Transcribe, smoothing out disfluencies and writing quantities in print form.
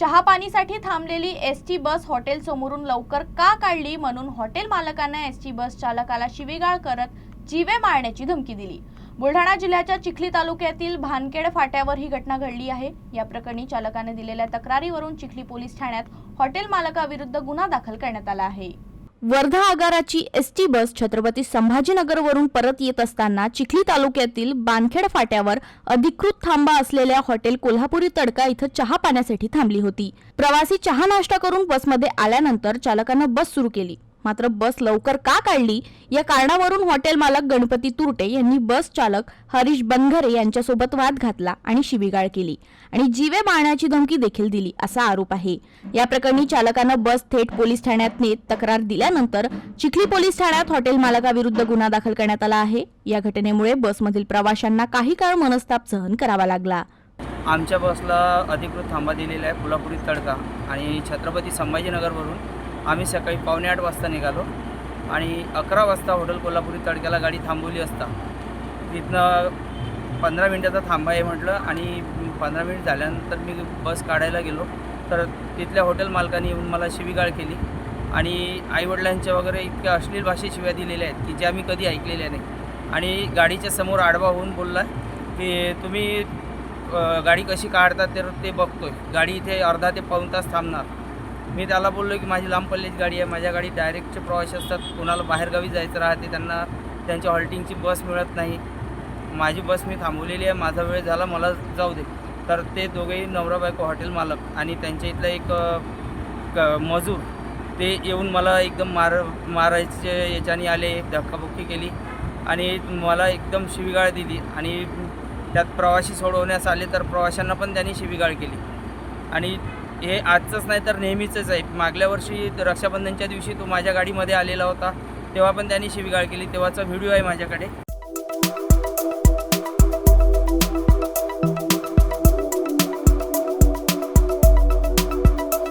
चहापानीसाठी थांबलेली ST bus hotel समोरून लवकर का काढली म्हणून हॉटेल मालकांना एसटी बस चालकाला शिवीगाळ करत जीवे मारण्याची धमकी दिली। बुलढाणा जिल्ह्याच्या चिखली तालुक्यातील भानखेड फाट्यावर ही घटना घडली आहे। या प्रकरणी चालकाने दिलेल्या तक्रारीवरून चिखली पोलीस ठाण्यात हॉटेल मालकाविरुद्ध गुन्हा दाखल करण्यात आला आहे। वर्धा आगाराची एसटी बस छत्रपती संभाजीनगरवरून परत येत असताना चिखली तालुक्यातील भानखेड फाट्यावर अधिकृत थांबा असलेल्या हॉटेल कोल्हापुरी तडका इथं चहा पाण्यासाठी थांबली होती। प्रवासी चहा नाश्ता करून बसमध्ये आल्यानंतर चालकानं बस सुरू केली, मात्र बस लवकर का काढली या कारणावरून हॉटेल मालक गणपती तुरटे यांनी बस चालक हरीश बनघरे यांच्यासोबत वाद घातला आणि शिवीगाळ केली आणि जीवे मारण्याची धमकी देखील दिली असा आरोप आहे। या प्रकरणी चालकानं बस थेट पोलीस ठाण्यात नेत तक्रार दिल्यानंतर चिखली पोलीस ठाण्यात हॉटेल मालकाविरुद्ध गुन्हा दाखल करण्यात आला आहे। या घटनेमुळे बसमधील प्रवाशांना काही काळ मनस्ताप सहन करावा लागला। आमच्या बसला अधिकृत थांबा दिलेला आहे कोल्हापुरी तडका आणि छत्रपती संभाजीनगरवरून आम्ही सकाळी 7:45 वाजता निघालो आणि 11 वाजता हॉटेल कोल्हापुरी तडक्याला गाडी थांबवली असता तिथनं 15 मिनिटाचा थांबा आहे म्हटलं आणि 15 मिनिट झाल्यानंतर मी बस काढायला गेलो तर तिथल्या हॉटेल मालकाने येऊन मला शिवीगाळ केली आणि आईवडिलांच्या वगैरे इतक्या अश्लील भाषेत शिव्या दिलेल्या आहेत की ज्या मी कधी ऐकलेल्या नाही आणि गाडीच्या समोर आडवा होऊन बोलला की तुम्ही गाडी कशी काढतात तर ते बघतोय, गाडी इथे अर्धा ते पाऊण तास थांबणार। मी त्याला बोललो की माझी लांब पल्ल्याची गाडी आहे, माझ्या गाडी डायरेक्टचे प्रवासी असतात, कोणाला बाहेरगावी जायचं राहते त्यांना त्यांच्या हॉल्टिंगची बस मिळत नाही, माझी बस मी थांबवलेली आहे, माझा वेळ झाला मला जाऊ दे। तर ते दोघेही नवरा बायको हॉटेल मालक आणि त्यांच्या इथला एक मजूर ते येऊन मला एकदम मारायचे याच्याने आले, धक्काबुक्की केली आणि मला एकदम शिवीगाळ दिली आणि त्यात प्रवासी सोडवण्यास आले तर प्रवाशांना पण त्यांनी शिवीगाळ केली आणि हे आजचंच नाही तर नेहमीचंच आहे। मागल्या वर्षी रक्षाबंधनच्या दिवशी तो माझ्या गाडीमध्ये आलेला होता, तेव्हा पण त्यांनी शिवीगाळ केली, तेव्हाचा व्हिडिओ आहे माझ्याकडे।